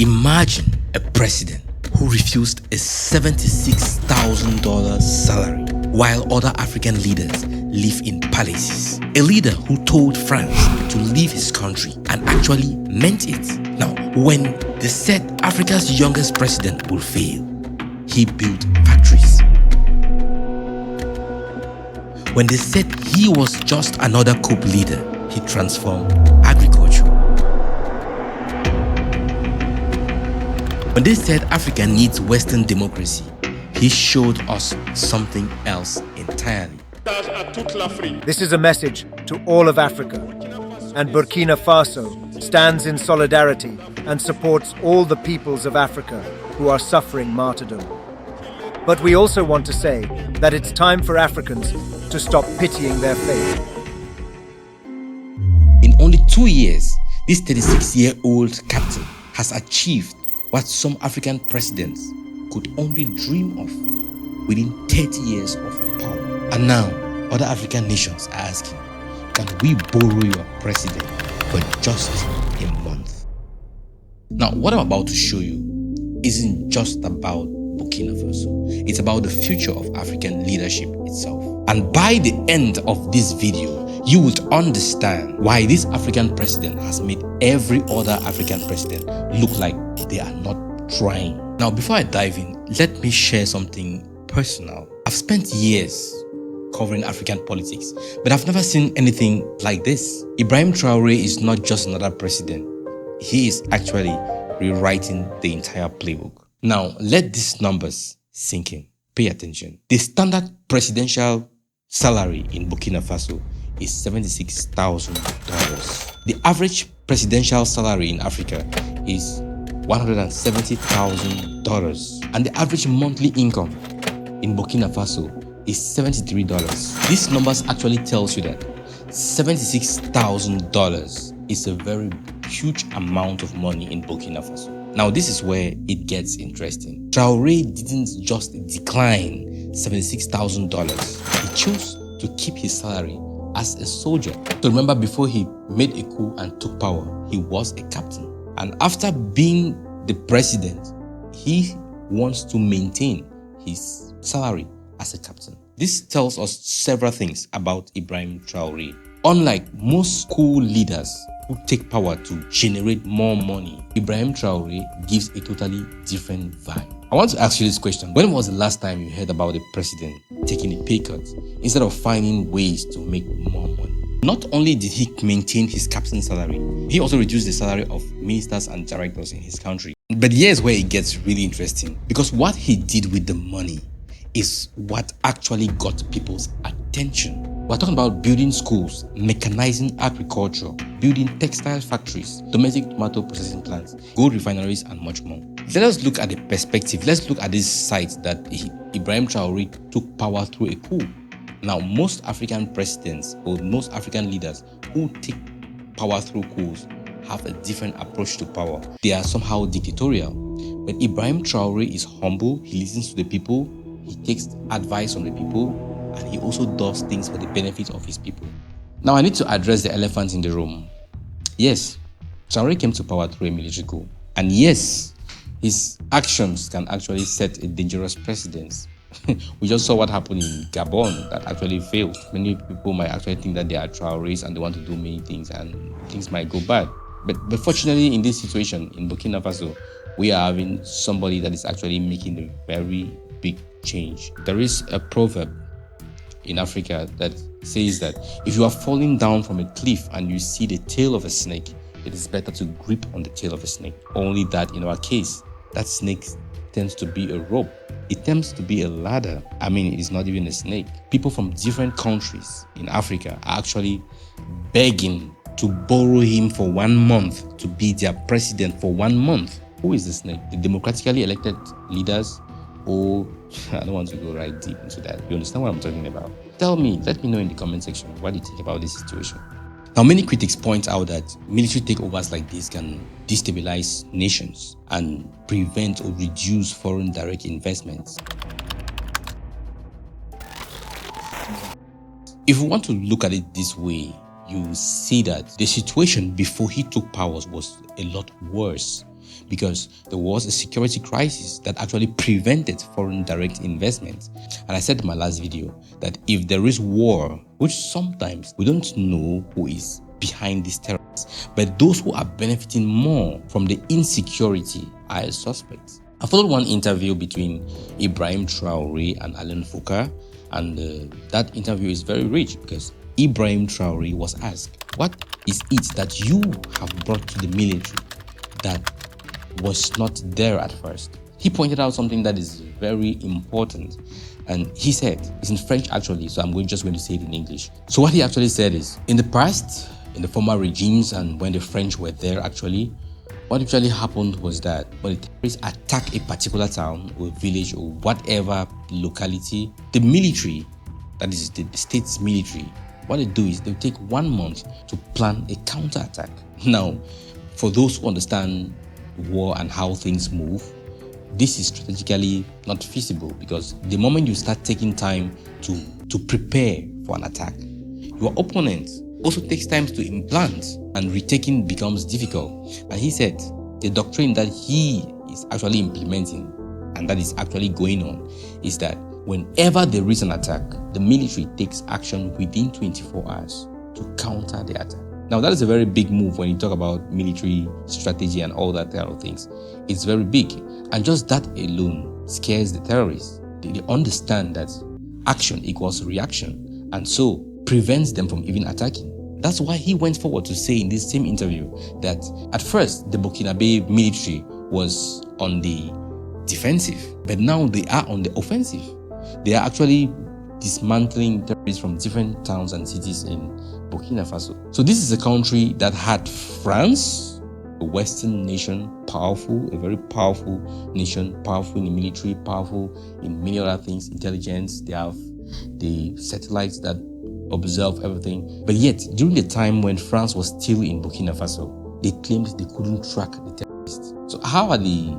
Imagine a president who refused a $76,000 salary while other African leaders live in palaces. A leader who told France to leave his country and actually meant it. Now, when they said Africa's youngest president will fail, he built factories. When they said he was just another coup leader, he transformed agriculture. When they said Africa needs Western democracy, he showed us something else entirely. This is a message to all of Africa, and Burkina Faso stands in solidarity and supports all the peoples of Africa who are suffering martyrdom. But we also want to say that it's time for Africans to stop pitying their fate. In only 2 years, this 36-year-old captain has achieved what some African presidents could only dream of within 30 years of power. And now, other African nations are asking, can we borrow your president for just a month? Now, what I'm about to show you isn't just about Burkina Faso. It's about the future of African leadership itself. And by the end of this video, you would understand why this African president has made every other African president look like they are not trying. Now, before I dive in, let me share something personal. I've spent years covering African politics, but I've never seen anything like this. Ibrahim Traore is not just another president. He is actually rewriting the entire playbook. Now, let these numbers sink in. Pay attention. The standard presidential salary in Burkina Faso is $76,000. The average presidential salary in Africa is $170,000. And the average monthly income in Burkina Faso is $73. These numbers actually tells you that $76,000 is a very huge amount of money in Burkina Faso. Now, this is where it gets interesting. Traore didn't just decline $76,000. He chose to keep his salary as a soldier. So remember, before he made a coup and took power, he was a captain. And after being the president, he wants to maintain his salary as a captain. This tells us several things about Ibrahim Traore. Unlike most coup leaders who take power to generate more money, Ibrahim Traore gives a totally different vibe. I want to ask you this question. When was the last time you heard about a president taking a pay cut instead of finding ways to make more money? Not only did he maintain his captain salary, he also reduced the salary of ministers and directors in his country. But here's where it gets really interesting, because what he did with the money is what actually got people's attention. We're talking about building schools, mechanizing agriculture, building textile factories, domestic tomato processing plants, gold refineries, and much more. Let us look at the perspective. Let's look at this site that Ibrahim Traore took power through a coup. Now, most African presidents or most African leaders who take power through coups have a different approach to power. They are somehow dictatorial. But Ibrahim Traore is humble, he listens to the people, he takes advice from the people, and he also does things for the benefit of his people. Now, I need to address the elephant in the room. Yes, Traore came to power through a military coup. And yes, his actions can actually set a dangerous precedent. We just saw what happened in Gabon that actually failed. Many people might actually think that they are Traore's and they want to do many things and things might go bad. But fortunately, in this situation, in Burkina Faso, we are having somebody that is actually making a very big change. There is a proverb in Africa that says that if you are falling down from a cliff and you see the tail of a snake, it is better to grip on the tail of a snake. Only that in our case, that snake tends to be a rope. It tends to be a ladder. I mean, it's not even a snake. People from different countries in Africa are actually begging to borrow him for 1 month to be their president for 1 month. Who is the snake? The democratically elected leaders? Or I don't want to go right deep into that. You understand what I'm talking about? Tell me, let me know in the comment section what you think about this situation. Now, many critics point out that military takeovers like this can destabilize nations and prevent or reduce foreign direct investments. If we want to look at it this way, you see that the situation before he took power was a lot worse. because there was a security crisis that actually prevented foreign direct investment. And I said in my last video that if there is war, which sometimes we don't know who is behind these terrorists, but those who are benefiting more from the insecurity are suspects. I followed one interview between Ibrahim Traore and Alain Foucault, and that interview is very rich because Ibrahim Traore was asked, what is it that you have brought to the military that was not there at first? He pointed out something that is very important, and he said, it's in French actually, so I'm just going to say it in English. So what he actually said is, in the past, in the former regimes and when the French were there actually, what actually happened was that when the terrorists attack a particular town or village or whatever locality, the military, that is the state's military, what they do is they take 1 month to plan a counterattack. Now, for those who understand war and how things move, this is strategically not feasible because the moment you start taking time to prepare for an attack, your opponent also takes time to implant and retaking becomes difficult. And he said the doctrine that he is actually implementing and that is actually going on is that whenever there is an attack, the military takes action within 24 hours to counter the attack. Now, that is a very big move when you talk about military strategy and all that kind of things. It's very big. And just that alone scares the terrorists. They understand that action equals reaction, and so prevents them from even attacking. That's why he went forward to say in this same interview that at first the Burkinabe military was on the defensive, but now they are on the offensive. They are actually dismantling terrorists from different towns and cities in Burkina Faso. So this is a country that had France, a Western nation, powerful, a very powerful nation, powerful in the military, powerful in many other things, intelligence. They have the satellites that observe everything. But yet, during the time when France was still in Burkina Faso, they claimed they couldn't track the terrorists. So how are the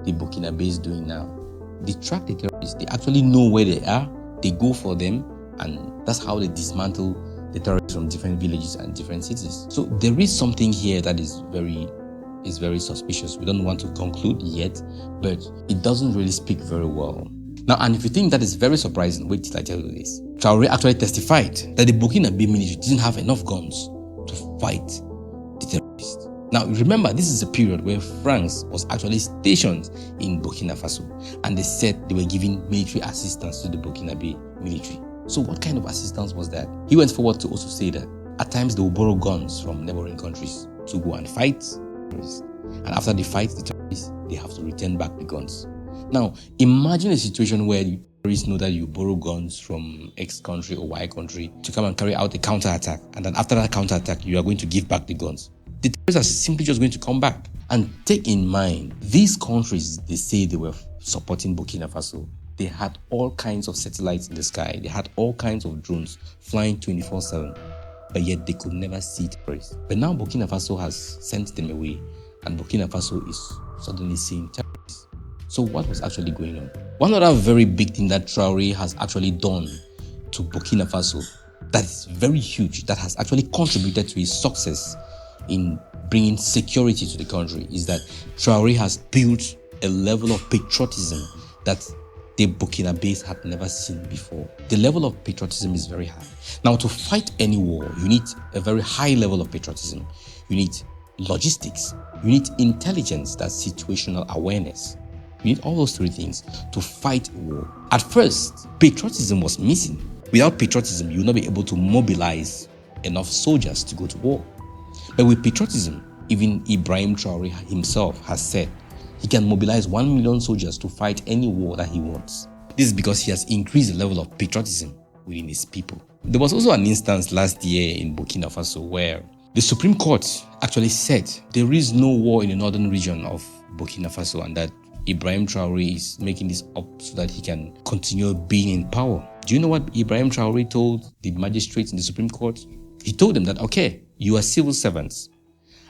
Burkinabes doing now? They track the terrorists. They actually know where they are. They go for them, and that's how they dismantle the terrorists from different villages and different cities. So there is something here that is very suspicious. We don't want to conclude yet, but it doesn't really speak very well. Now, and if you think that is very surprising, wait till I tell you this. Traore actually testified that the Burkinabe military didn't have enough guns to fight the terrorists. Now, remember, this is a period where France was actually stationed in Burkina Faso, and they said they were giving military assistance to the Burkinabe military. So what kind of assistance was that? He went forward to also say that at times they will borrow guns from neighboring countries to go and fight terrorists. And after they fight the terrorists, they have to return back the guns. Now, imagine a situation where the terrorists know that you borrow guns from X country or Y country to come and carry out a counterattack, and then after that counterattack, you are going to give back the guns. The terrorists are simply just going to come back. And take in mind, these countries, they say they were supporting Burkina Faso. They had all kinds of satellites in the sky. They had all kinds of drones flying 24/7, but yet they could never see terrorists. But now Burkina Faso has sent them away, and Burkina Faso is suddenly seeing terrorists. So what was actually going on? One other very big thing that Traore has actually done to Burkina Faso that is very huge, that has actually contributed to his success in bringing security to the country, is that Traore has built a level of patriotism that the Burkinabes had never seen before. The level of patriotism is very high. Now, to fight any war, you need a very high level of patriotism. You need logistics. You need intelligence, that's situational awareness. You need all those three things to fight war. At first, patriotism was missing. Without patriotism, you will not be able to mobilize enough soldiers to go to war. But with patriotism, even Ibrahim Traore himself has said he can mobilize 1 million soldiers to fight any war that he wants. This is because he has increased the level of patriotism within his people. There was also an instance last year in Burkina Faso where the Supreme Court actually said there is no war in the northern region of Burkina Faso, and that Ibrahim Traore is making this up so that he can continue being in power. Do you know what Ibrahim Traore told the magistrates in the Supreme Court? He told them that, okay, you are civil servants.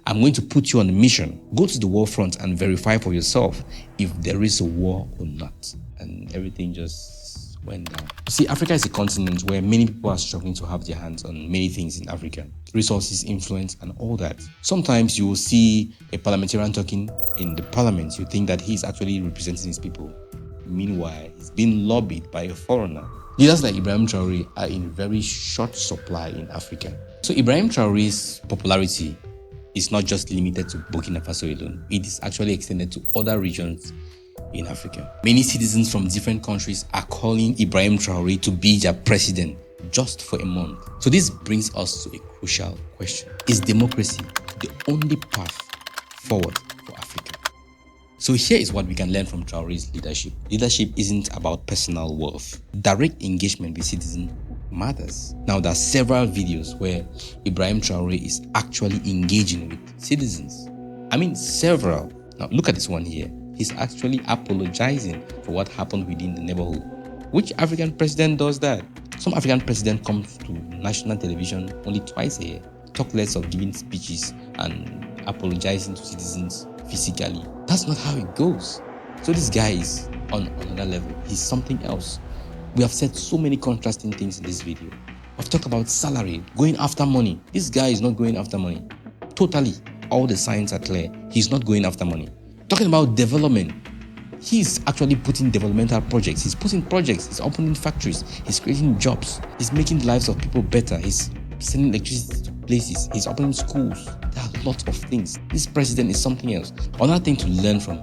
I'm going to put you on a mission. Go to the war front and verify for yourself if there is a war or not. And everything just went down. See, Africa is a continent where many people are struggling to have their hands on many things in Africa. Resources, influence, and all that. Sometimes you will see a parliamentarian talking in the parliament. You think that he's actually representing his people. Meanwhile, he's being lobbied by a foreigner. Leaders like Ibrahim Traore are in very short supply in Africa. So Ibrahim Traore's popularity is not just limited to Burkina Faso alone. It is actually extended to other regions in Africa. Many citizens from different countries are calling Ibrahim Traore to be their president just for a month. So this brings us to a crucial question. Is democracy the only path forward for Africa? So here is what we can learn from Traore's leadership. Leadership isn't about personal worth. Direct engagement with citizens matters. Now, there are several videos where Ibrahim Traore is actually engaging with citizens. I mean, several. Now, look at this one here. He's actually apologizing for what happened within the neighborhood. Which African president does that? Some African president comes to national television only twice a year, talk less of giving speeches and apologizing to citizens physically. That's not how it goes. So this guy is on another level. He's something else. We have said so many contrasting things in this video. I've talked about salary, going after money. This guy is not going after money. Totally. All the signs are clear. He's not going after money. Talking about development. He's actually putting developmental projects. He's putting projects. He's opening factories. He's creating jobs. He's making the lives of people better. He's sending electricity to places. He's opening schools. There are lots of things. This president is something else. Another thing to learn from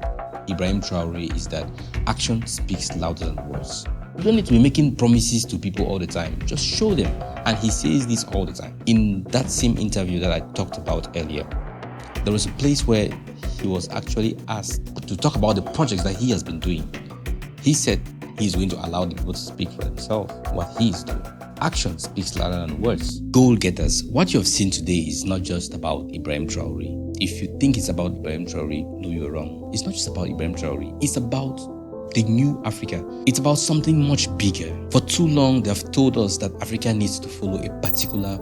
Ibrahim Traore is that action speaks louder than words. You don't need to be making promises to people all the time. Just show them. And he says this all the time. In that same interview that I talked about earlier, there was a place where he was actually asked to talk about the projects that he has been doing. He said he's going to allow the people to speak for themselves what he's doing. Action speaks louder than words. Goal getters, what you have seen today is not just about Ibrahim Traore. If you think it's about Ibrahim Traore, no, you're wrong. It's not just about Ibrahim Traore. It's about the new Africa. It's about something much bigger. For too long, they have told us that Africa needs to follow a particular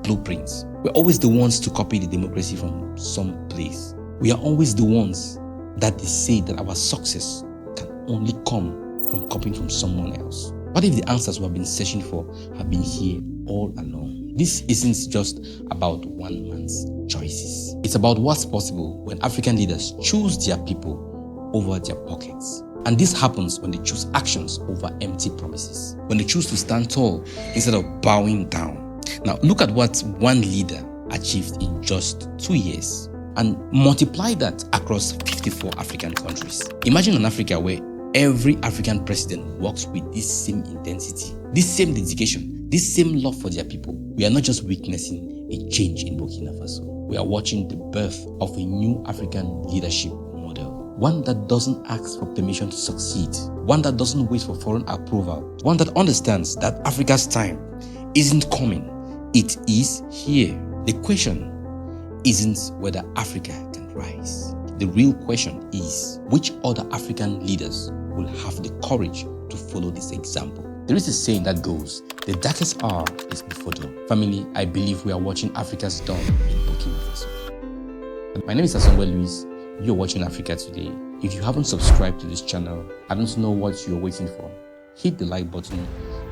blueprint. We're always the ones to copy the democracy from some place. We are always the ones that they say that our success can only come from copying from someone else. What if the answers we have been searching for have been here all along? This isn't just about one man's choices. It's about what's possible when African leaders choose their people over their pockets. And this happens when they choose actions over empty promises. When they choose to stand tall instead of bowing down. Now, look at what one leader achieved in just 2 years and multiply that across 54 African countries. Imagine an Africa where every African president works with this same intensity, this same dedication, this same love for their people. We are not just witnessing a change in Burkina Faso. We are watching the birth of a new African leadership model. One that doesn't ask for permission to succeed. One that doesn't wait for foreign approval. One that understands that Africa's time isn't coming. It is here. The question isn't whether Africa can rise. The real question is, which other African leaders will have the courage to follow this example? There is a saying that goes, the darkest hour is before dawn. Family, I believe we are watching Africa's dawn in Burkina Faso. My name is Asongwe Luis. You're watching Africa Today. If you haven't subscribed to this channel, I don't know what you're waiting for. Hit the like button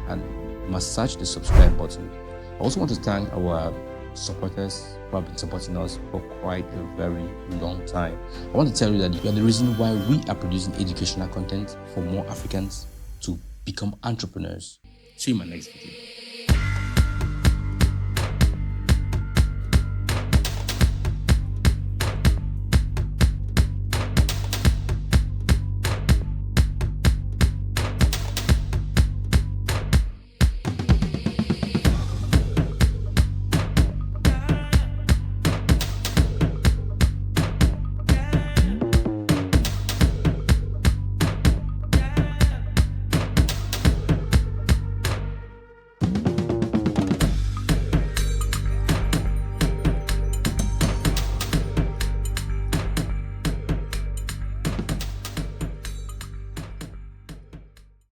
and massage the subscribe button. I also want to thank our supporters who have been supporting us for quite a very long time. I want to tell you that you are the reason why we are producing educational content for more Africans to become entrepreneurs. See you in my next video.